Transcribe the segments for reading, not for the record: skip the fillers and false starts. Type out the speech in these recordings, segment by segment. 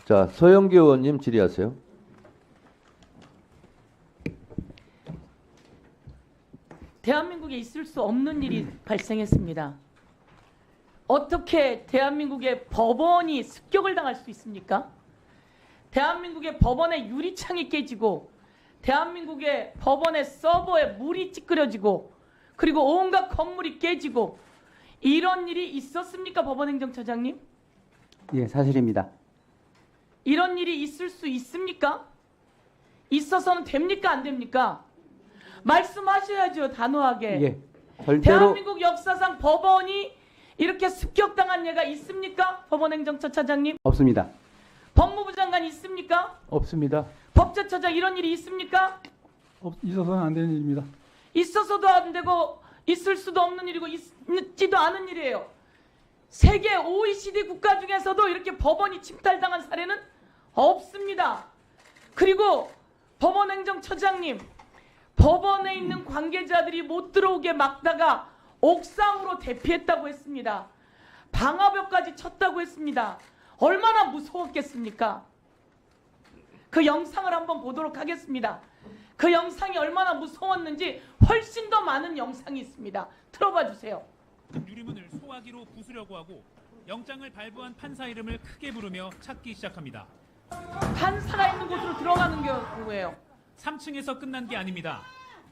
자, 서영교 의원님 질의하세요. 대한민국에 있을 수 없는 일이 발생했습니다. 어떻게 대한민국의 법원이 습격을 당할 수 있습니까? 대한민국의 법원의 유리창이 깨지고 대한민국의 법원의 서버에 물이 찌그러지고 그리고 온갖 건물이 깨지고 이런 일이 있었습니까, 법원행정처장님? 예, 사실입니다. 이런 일이 있을 수 있습니까? 있어서는 됩니까, 안 됩니까? 말씀하셔야죠, 단호하게. 예, 절대로 대한민국 역사상 법원이 이렇게 습격당한 예가 있습니까? 법원행정처차장님? 없습니다. 법무부 장관 있습니까? 없습니다. 법제처장 이런 일이 있습니까? 있어서는 안 되는 일입니다. 있어서도 안 되고 있을 수도 없는 일이고 있지도 않은 일이에요. 세계 OECD 국가 중에서도 이렇게 법원이 침탈당한 사례는 없습니다. 그리고 법원행정처장님, 법원에 있는 관계자들이 못 들어오게 막다가 옥상으로 대피했다고 했습니다. 방화벽까지 쳤다고 했습니다. 얼마나 무서웠겠습니까? 그 영상을 한번 보도록 하겠습니다. 그 영상이 얼마나 무서웠는지 훨씬 더 많은 영상이 있습니다. 틀어봐 주세요. 유리문을 소화기로 부수려고 하고 영장을 발부한 판사 이름을 크게 부르며 찾기 시작합니다. 판사가 있는 곳으로 들어가는 경우예요. 3층에서 끝난 게 아닙니다.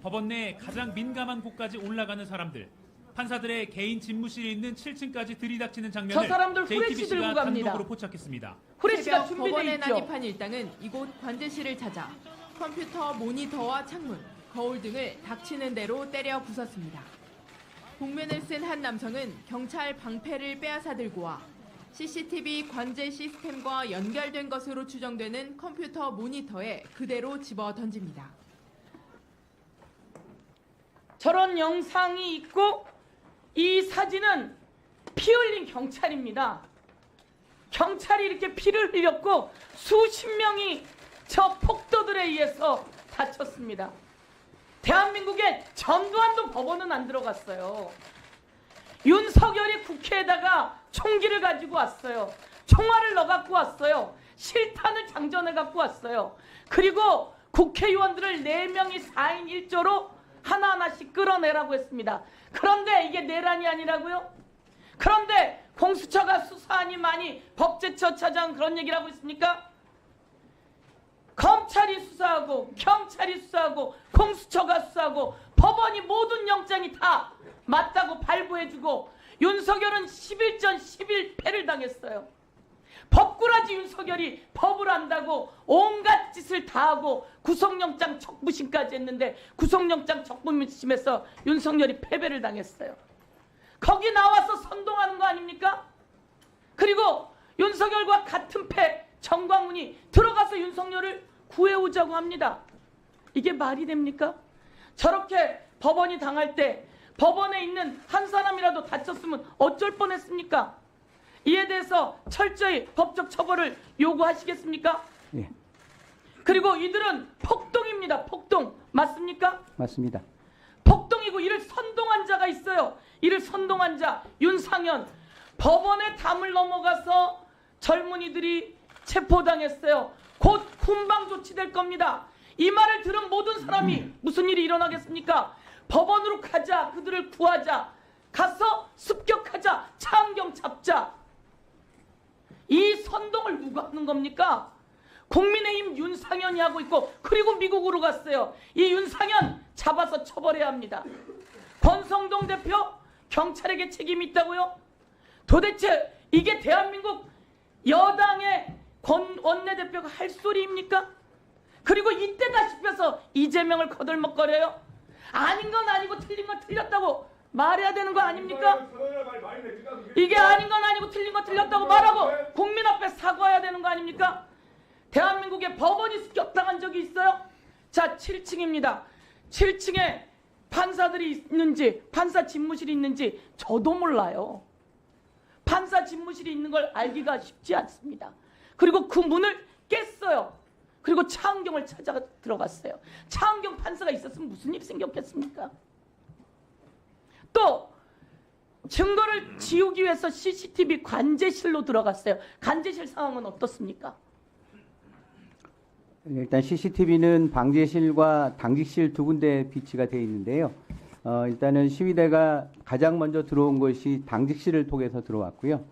법원 내 가장 민감한 곳까지 올라가는 사람들. 판사들의 개인 집무실이 있는 7층까지 들이닥치는 저 장면을 사람들 후레쉬 들고 JTBC가 갑니다. 단독으로 포착했습니다. 후레쉬가 새벽 법원에 준비돼 있죠. 난입한 일당은 이곳 관제실을 찾아 컴퓨터 모니터와 창문, 거울 등을 닥치는 대로 때려 부쉈습니다. 복면을 쓴 한 남성은 경찰 방패를 빼앗아 들고 와 CCTV 관제 시스템과 연결된 것으로 추정되는 컴퓨터 모니터에 그대로 집어 던집니다. 저런 영상이 있고 이 사진은 피 흘린 경찰입니다. 경찰이 이렇게 피를 흘렸고 수십 명이 저 폭도들에 의해서 다쳤습니다. 대한민국에 전두환도 법원은 안 들어갔어요. 윤석열이 국회에다가 총기를 가지고 왔어요. 총알을 넣어갖고 왔어요. 실탄을 장전해 갖고 왔어요. 그리고 국회의원들을 4명이 4인 1조로 하나하나씩 끌어내라고 했습니다. 그런데 이게 내란이 아니라고요? 그런데 공수처가 수사하니 많이 법제처차장 그런 얘기를 하고 있습니까? 검찰이 수사하고 경찰이 수사하고 공수처가 수사하고 법원이 모든 영장이 다 맞다고 발부해주고 윤석열은 11전 11패를 당했어요. 법꾸라지 윤석열이 법을 안다고 온갖 짓을 다 하고 구속영장 적부심까지 했는데 구속영장 적부심에서 윤석열이 패배를 당했어요. 거기 나와서 선동하는 거 아닙니까? 그리고 윤석열과 같은 패 정광훈이 들어가서 윤석열을 구해오자고 합니다. 이게 말이 됩니까? 저렇게 법원이 당할 때 법원에 있는 한 사람이라도 다쳤으면 어쩔 뻔했습니까? 이에 대해서 철저히 법적 처벌을 요구하시겠습니까? 예, 그리고 이들은 폭동입니다. 폭동. 맞습니까? 맞습니다. 폭동이고 이를 선동한 자가 있어요. 이를 선동한 자 윤상현. 법원의 담을 넘어가서 젊은이들이 체포당했어요. 곧 훈방 조치될 겁니다. 이 말을 들은 모든 사람이 무슨 일이 일어나겠습니까? 법원으로 가자. 그들을 구하자. 가서 습격하자. 차은경 잡자. 이 선동을 누가 하는 겁니까? 국민의힘 윤상현이 하고 있고 그리고 미국으로 갔어요. 이 윤상현 잡아서 처벌해야 합니다. 권성동 대표 경찰에게 책임이 있다고요? 도대체 이게 대한민국 여당의 원내대표가 할 소리입니까? 그리고 이때다 싶어서 이재명을 거들먹거려요? 아닌 건 아니고 틀린 건 틀렸다고 말해야 되는 거 아닙니까? 이게 아닌 건 아니고 틀린 건 틀렸다고 말하고 국민 앞에 사과해야 되는 거 아닙니까? 대한민국에 법원이 습격당한 적이 있어요? 자, 7층입니다. 7층에 판사들이 있는지 판사 집무실이 있는지 저도 몰라요. 판사 집무실이 있는 걸 알기가 쉽지 않습니다. 그리고 그 문을 깼어요. 그리고 차은경을 찾아 들어갔어요. 차은경 판사가 있었으면 무슨 일이 생겼겠습니까? 또 증거를 지우기 위해서 CCTV 관제실로 들어갔어요. 관제실 상황은 어떻습니까? 일단 CCTV는 방제실과 당직실 두 군데 비치가 되어 있는데요. 일단은 시위대가 가장 먼저 들어온 것이 당직실을 통해서 들어왔고요.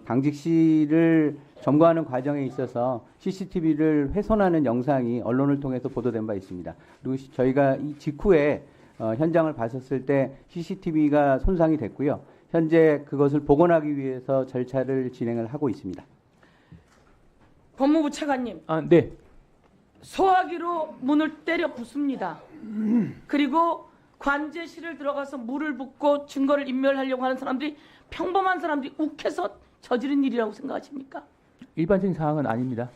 당직실을 점거하는 과정에 있어서 CCTV를 훼손하는 영상이 언론을 통해서 보도된 바 있습니다. 그리고 저희가 이 직후에 현장을 봤었을 때 CCTV가 손상이 됐고요. 현재 그것을 복원하기 위해서 절차를 진행을 하고 있습니다. 법무부 차관님, 네. 소화기로 문을 때려 부숩니다. 그리고 관제실을 들어가서 물을 붓고 증거를 인멸하려고 하는 사람들이 평범한 사람들이 욱해서 저지른 일이라고 생각하십니까? 일반적인 상황은 아닙니다.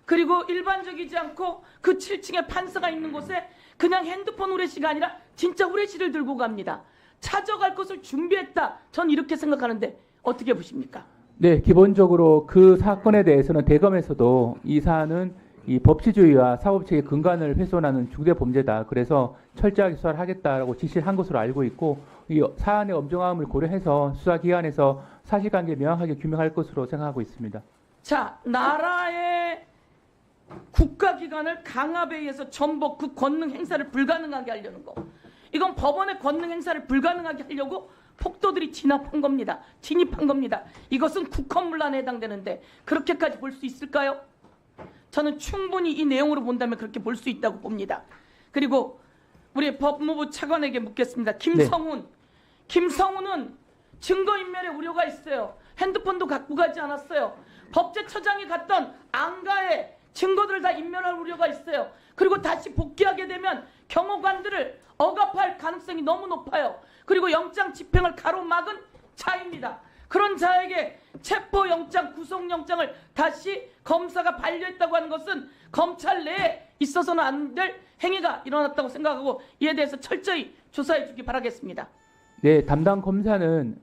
그리고 일반적이지 않고 그 7층에 판사가 있는 곳에 그냥 핸드폰 후레쉬가 아니라 진짜 후레쉬를 들고 갑니다. 찾아갈 것을 준비했다. 전 이렇게 생각하는데 어떻게 보십니까? 네, 기본적으로 그 사건에 대해서는 대검에서도 이 사안은 이 법치주의와 사법체계 근간을 훼손하는 중대 범죄다. 그래서 철저하게 수사를 하겠다라고 지시를 한 것으로 알고 있고 이 사안의 엄중함을 고려해서 수사기관에서 사실관계 명확하게 규명할 것으로 생각하고 있습니다. 자, 나라의 국가기관을 강압에 의해서 전복 그 권능 행사를 불가능하게 하려는 거. 이건 법원의 권능 행사를 불가능하게 하려고 폭도들이 진압한 겁니다. 진입한 겁니다. 이것은 국헌문란에 해당되는데 그렇게까지 볼 수 있을까요? 저는 충분히 이 내용으로 본다면 그렇게 볼 수 있다고 봅니다. 그리고 우리 법무부 차관에게 묻겠습니다. 김성훈은 증거인멸의 우려가 있어요. 핸드폰도 갖고 가지 않았어요. 법제처장이 갔던 안가에 증거들을 다 인멸할 우려가 있어요. 그리고 다시 복귀하게 되면 경호관들을 억압할 가능성이 너무 높아요. 그리고 영장 집행을 가로막은 자입니다. 그런 자에게 체포영장, 구속영장을 다시 검사가 반려했다고 하는 것은 검찰 내에 있어서는 안 될 행위가 일어났다고 생각하고 이에 대해서 철저히 조사해 주기 바라겠습니다. 네, 담당 검사는